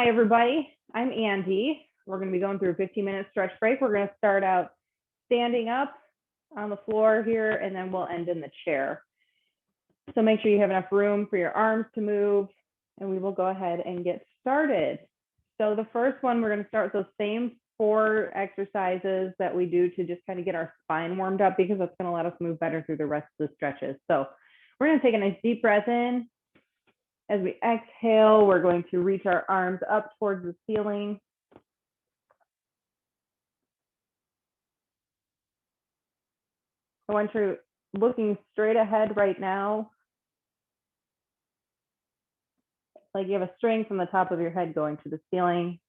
Hi, everybody. I'm Andi. We're going to be going through a 15-minute stretch break. We're going to start out standing up on the floor here, and then we'll end in the chair. So make sure you have enough room for your arms to move, and we will go ahead and get started. So the first one, we're going to start with those same 4 exercises that we do to just kind of get our spine warmed up, because that's going to let us move better through the rest of the stretches. So we're going to take a nice deep breath in. As we exhale, we're going to reach our arms up towards the ceiling. I want you looking straight ahead right now, like you have a string from the top of your head going to the ceiling,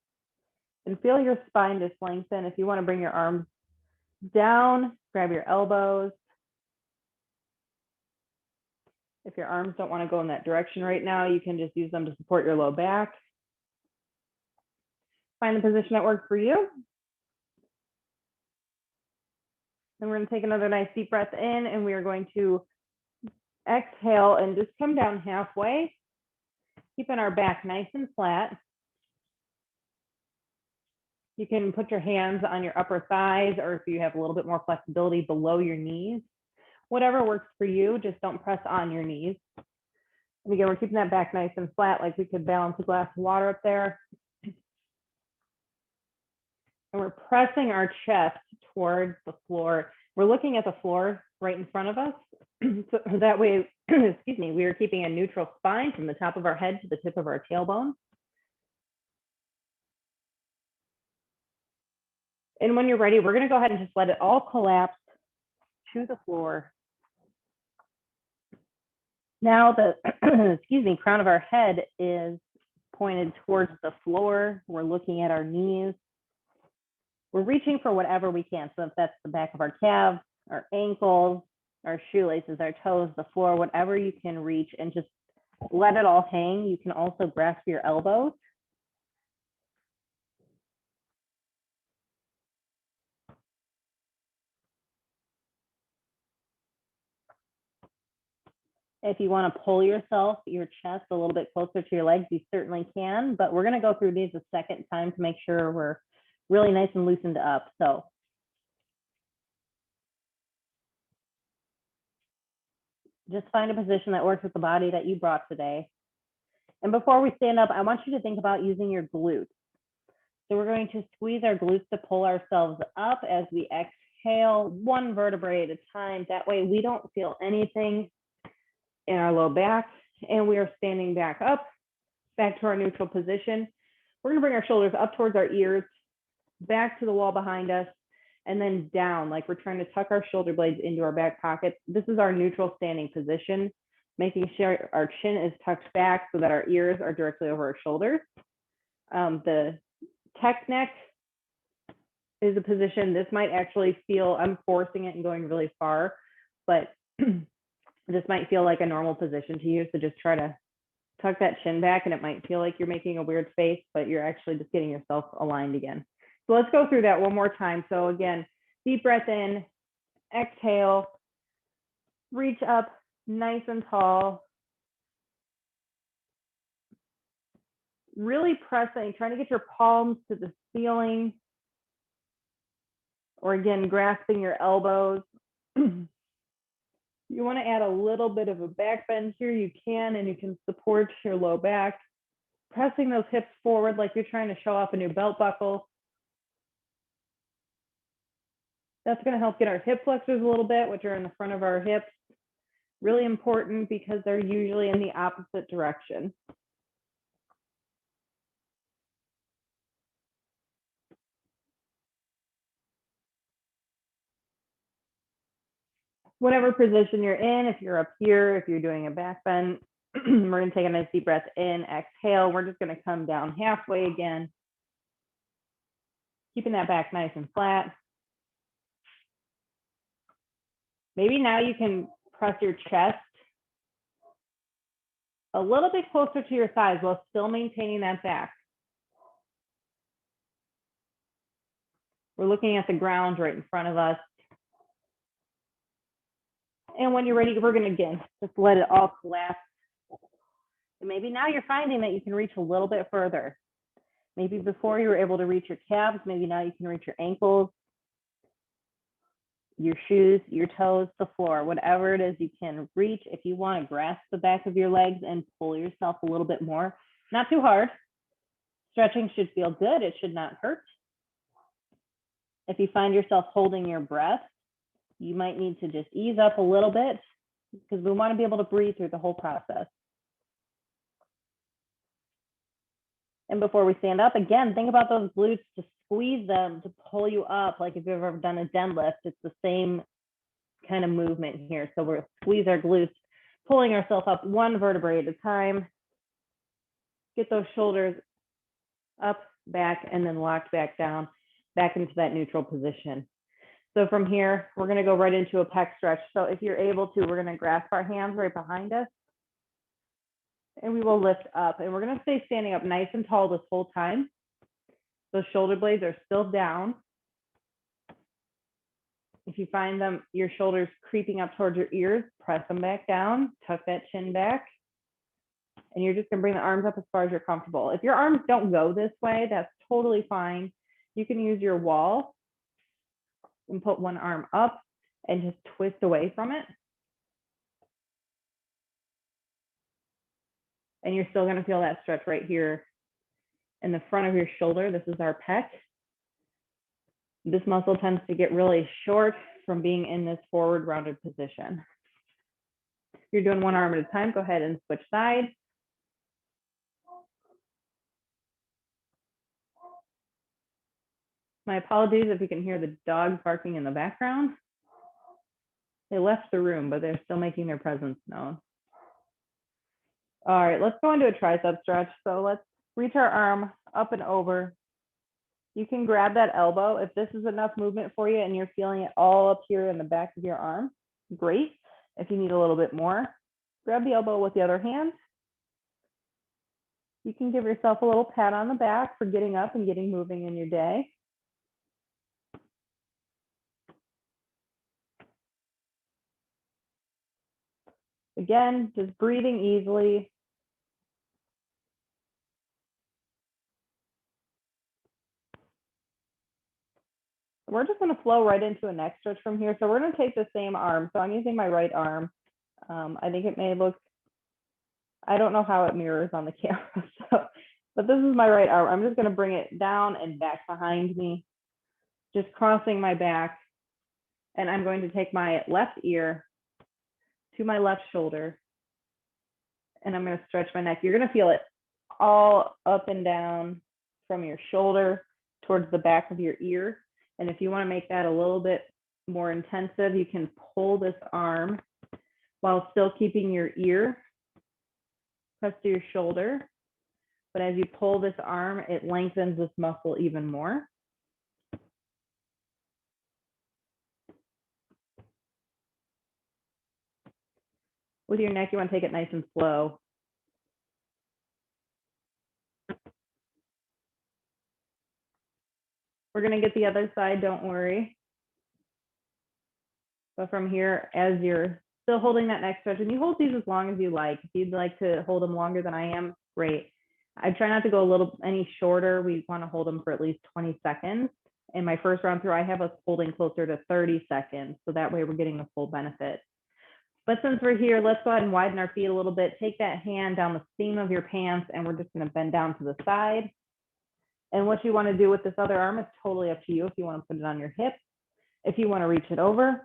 and feel your spine just lengthen. If you want to bring your arms down, grab your elbows. If your arms don't want to go in that direction right now, you can just use them to support your low back. Find the position that works for you. And we're going to take another nice deep breath in, and we are going to exhale and just come down halfway, keeping our back nice and flat. You can put your hands on your upper thighs, or if you have a little bit more flexibility, below your knees. Whatever works for you, just don't press on your knees. And again, we're keeping that back nice and flat, like we could balance a glass of water up there. And we're pressing our chest towards the floor. We're looking at the floor right in front of us. So that way, excuse me, we are keeping a neutral spine from the top of our head to the tip of our tailbone. And when you're ready, we're going to go ahead and just let it all collapse to the floor. Now the excuse me, crown of our head is pointed towards the floor. We're looking at our knees. We're reaching for whatever we can. So if that's the back of our calves, our ankles, our shoelaces, our toes, the floor, whatever you can reach, and just let it all hang. You can also grasp your elbows. If you want to pull yourself, your chest a little bit closer to your legs, you certainly can, but we're going to go through these a second time to make sure we're really nice and loosened up. So just find a position that works with the body that you brought today. And before we stand up, I want you to think about using your glutes. So we're going to squeeze our glutes to pull ourselves up as we exhale, 1 vertebrae at a time. That way we don't feel anything in our low back, and we are standing back up, back to our neutral position. We're going to bring our shoulders up towards our ears, back to the wall behind us, and then down, like we're trying to tuck our shoulder blades into our back pockets. This is our neutral standing position, making sure our chin is tucked back so that our ears are directly over our shoulders. The tech neck is a position. This might actually feel, I'm forcing it and going really far, but this might feel like a normal position to you. So just try to tuck that chin back, and it might feel like you're making a weird face, but you're actually just getting yourself aligned again. So let's go through that one more time. So again, deep breath in, exhale, reach up nice and tall. Really pressing, trying to get your palms to the ceiling, or again, grasping your elbows. You want to add a little bit of a back bend here, you can, and you can support your low back. Pressing those hips forward like you're trying to show off a new belt buckle. That's going to help get our hip flexors a little bit, which are in the front of our hips. Really important because they're usually in the opposite direction. Whatever position you're in, if you're up here, if you're doing a back bend, we're going to take a nice deep breath in, exhale. We're just going to come down halfway again, keeping that back nice and flat. Maybe now you can press your chest a little bit closer to your thighs while still maintaining that back. We're looking at the ground right in front of us. And when you're ready, we're going to, again, just let it all collapse. And maybe now you're finding that you can reach a little bit further. Maybe before you were able to reach your calves, maybe now you can reach your ankles, your shoes, your toes, the floor, whatever it is you can reach. If you want to grasp the back of your legs and pull yourself a little bit more, not too hard. Stretching should feel good. It should not hurt. If you find yourself holding your breath, you might need to just ease up a little bit because we want to be able to breathe through the whole process. And before we stand up, again, think about those glutes, to squeeze them, to pull you up. Like if you've ever done a deadlift, it's the same kind of movement here. So we'll squeeze our glutes, pulling ourselves up one vertebrae at a time. Get those shoulders up, back, and then locked back down, back into that neutral position. So from here, we're going to go right into a pec stretch. So if you're able to, we're going to grasp our hands right behind us. And we will lift up. And we're going to stay standing up nice and tall this whole time. Those shoulder blades are still down. If you find them, your shoulders creeping up towards your ears, press them back down, tuck that chin back. And you're just going to bring the arms up as far as you're comfortable. If your arms don't go this way, that's totally fine. You can use your wall and put one arm up and just twist away from it. And you're still going to feel that stretch right here in the front of your shoulder. This is our pec. This muscle tends to get really short from being in this forward rounded position. If you're doing one arm at a time, go ahead and switch sides. My apologies if you can hear the dogs barking in the background. They left the room, but they're still making their presence known. All right, let's go into a tricep stretch. So let's reach our arm up and over. You can grab that elbow. If this is enough movement for you and you're feeling it all up here in the back of your arm, great. If you need a little bit more, grab the elbow with the other hand. You can give yourself a little pat on the back for getting up and getting moving in your day. Again, just breathing easily. We're just going to flow right into a neck stretch from here. So we're going to take the same arm. So I'm using my right arm. I think it may look, I don't know how it mirrors on the camera, but this is my right arm. I'm just going to bring it down and back behind me, just crossing my back. And I'm going to take my left ear to my left shoulder. And I'm going to stretch my neck. You're going to feel it all up and down from your shoulder towards the back of your ear. And if you want to make that a little bit more intensive, you can pull this arm while still keeping your ear pressed to your shoulder. But as you pull this arm, it lengthens this muscle even more. With your neck, you want to take it nice and slow. We're going to get the other side, don't worry. But from here, as you're still holding that neck stretch, and you hold these as long as you like. If you'd like to hold them longer than I am, great. I try not to go any shorter. We want to hold them for at least 20 seconds. In my first round through, I have us holding closer to 30 seconds. So that way we're getting the full benefit. But since we're here, let's go ahead and widen our feet a little bit. Take that hand down the seam of your pants, and we're just going to bend down to the side. And what you want to do with this other arm is totally up to you. If you want to put it on your hip, if you want to reach it over.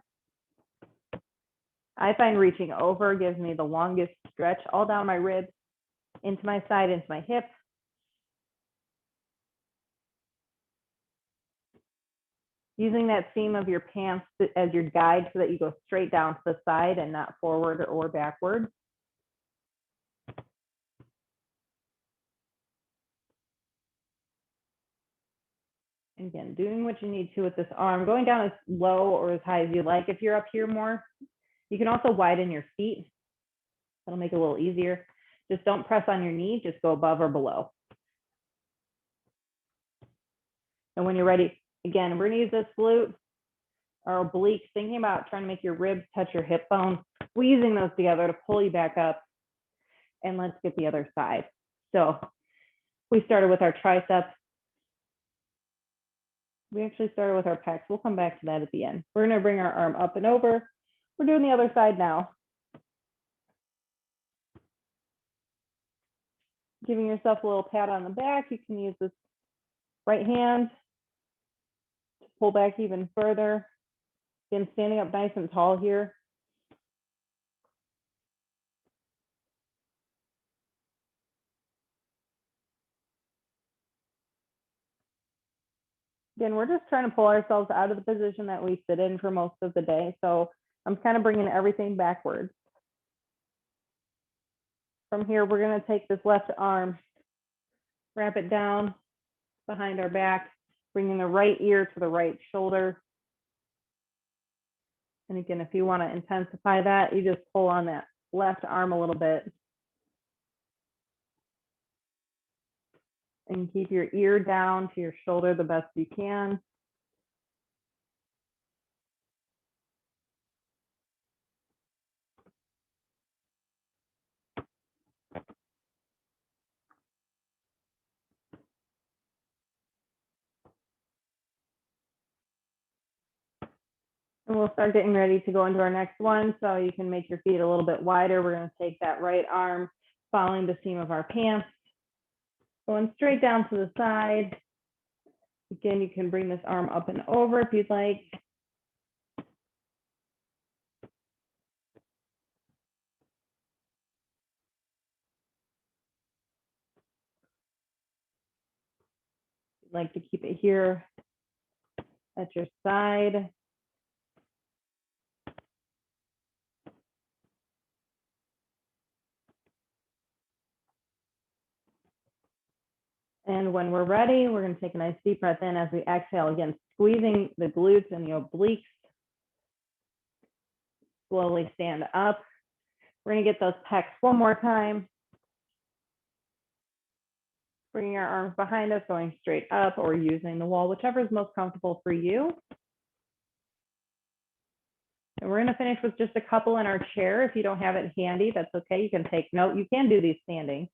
I find reaching over gives me the longest stretch all down my ribs, into my side, into my hip. Using that seam of your pants as your guide so that you go straight down to the side and not forward or backward. Again, doing what you need to with this arm, going down as low or as high as you like. If you're up here more, you can also widen your feet. That'll make it a little easier. Just don't press on your knee, just go above or below. And when you're ready, again, we're gonna use this glute or obliques, thinking about trying to make your ribs touch your hip bone, squeezing those together to pull you back up. And let's get the other side. So we started with our triceps. We actually started with our pecs. We'll come back to that at the end. We're going to bring our arm up and over. We're doing the other side now. Giving yourself a little pat on the back. You can use this right hand to pull back even further. Again, standing up nice and tall here. Again, we're just trying to pull ourselves out of the position that we sit in for most of the day. So I'm kind of bringing everything backwards. From here, we're going to take this left arm, wrap it down behind our back, bringing the right ear to the right shoulder. And again, if you want to intensify that, you just pull on that left arm a little bit. And keep your ear down to your shoulder the best you can. And we'll start getting ready to go into our next one. So you can make your feet a little bit wider. We're going to take that right arm, following the seam of our pants, going straight down to the side. Again, you can bring this arm up and over if you'd like. You'd like to keep it here at your side. And when we're ready, we're going to take a nice deep breath in as we exhale, again, squeezing the glutes and the obliques. Slowly stand up. We're going to get those pecs one more time. Bringing our arms behind us, going straight up or using the wall, whichever is most comfortable for you. And we're going to finish with just a couple in our chair. If you don't have it handy, that's okay. You can take note. You can do these standing.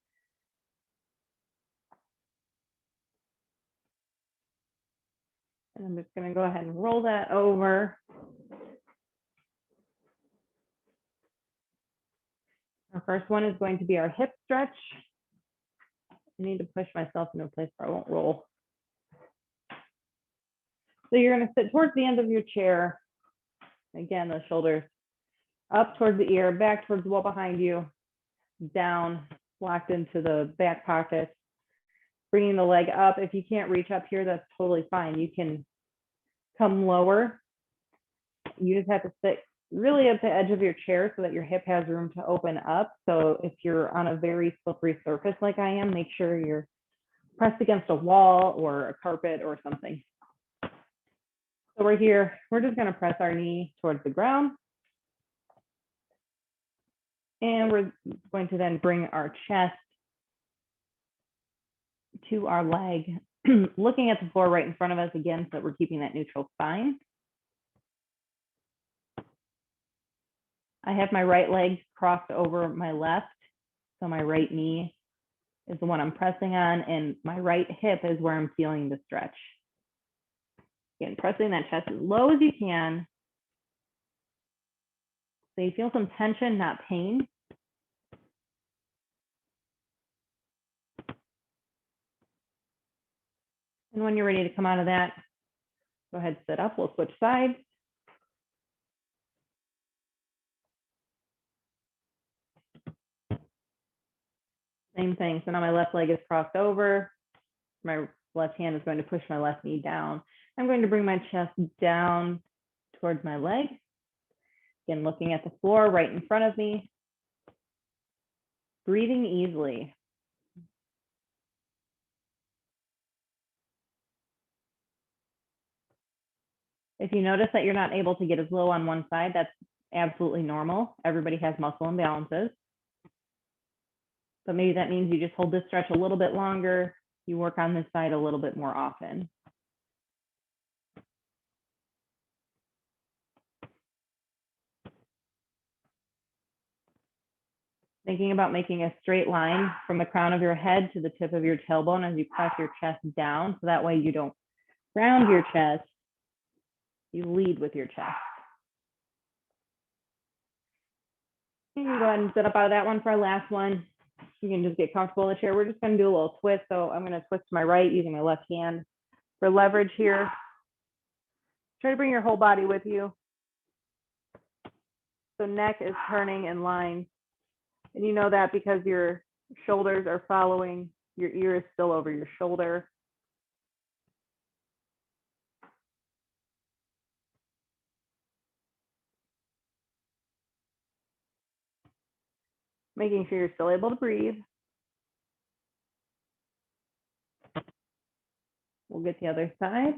And I'm just going to go ahead and roll that over. Our first one is going to be our hip stretch. I need to push myself into a place where I won't roll. So you're going to sit towards the end of your chair. Again, the shoulders up towards the ear, back towards the wall behind you, down, locked into the back pocket. Bringing the leg up. If you can't reach up here, that's totally fine. You can come lower. You just have to sit really at the edge of your chair so that your hip has room to open up. So if you're on a very slippery surface like I am, make sure you're pressed against a wall or a carpet or something. So we're here. We're just going to press our knee towards the ground. And we're going to then bring our chest to our leg, looking at the floor right in front of us again, so that we're keeping that neutral spine. I have my right leg crossed over my left, so my right knee is the one I'm pressing on, and my right hip is where I'm feeling the stretch. Again, pressing that chest as low as you can, so you feel some tension, not pain. And when you're ready to come out of that, go ahead, sit up. We'll switch sides. Same thing. So now my left leg is crossed over. My left hand is going to push my left knee down. I'm going to bring my chest down towards my leg. Again, looking at the floor right in front of me. Breathing easily. If you notice that you're not able to get as low on one side, that's absolutely normal. Everybody has muscle imbalances. But maybe that means you just hold this stretch a little bit longer. You work on this side a little bit more often. Thinking about making a straight line from the crown of your head to the tip of your tailbone as you press your chest down. So that way you don't Round your chest. You lead with your chest. You can go ahead and sit up out of that one for our last one. You can just get comfortable in the chair. We're just going to do a little twist. So I'm going to twist to my right using my left hand. For leverage here, try to bring your whole body with you. So neck is turning in line. And you know that because your shoulders are following, your ear is still over your shoulder. Making sure you're still able to breathe. We'll get the other side.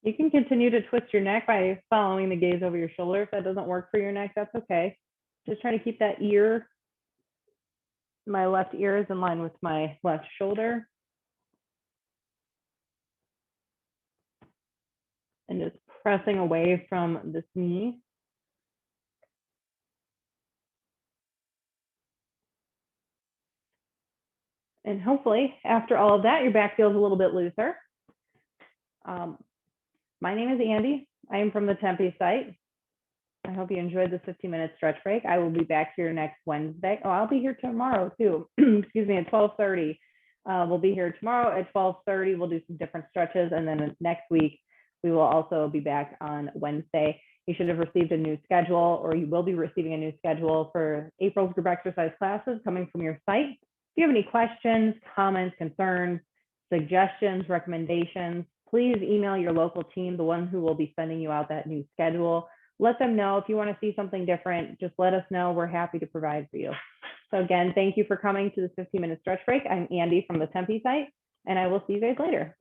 You can continue to twist your neck by following the gaze over your shoulder. If that doesn't work for your neck, that's okay. Just trying to keep that ear, my left ear is in line with my left shoulder. And just pressing away from this knee. And hopefully, after all of that, your back feels a little bit looser. My name is Andi. I am from the Tempe site. I hope you enjoyed this 15-minute stretch break. I will be back here next Wednesday. Oh, I'll be here tomorrow too. Excuse me, at 12:30. We'll be here tomorrow at 12:30. We'll do some different stretches. And then next week, we will also be back on Wednesday. You should have received a new schedule, or you will be receiving a new schedule for April's group exercise classes coming from your site. If you have any questions, comments, concerns, suggestions, recommendations, please email your local team, the one who will be sending you out that new schedule. Let them know if you want to see something different, just let us know. We're happy to provide for you. So again, thank you for coming to this 15-minute stretch break. I'm Andi from the Tempe site, and I will see you guys later.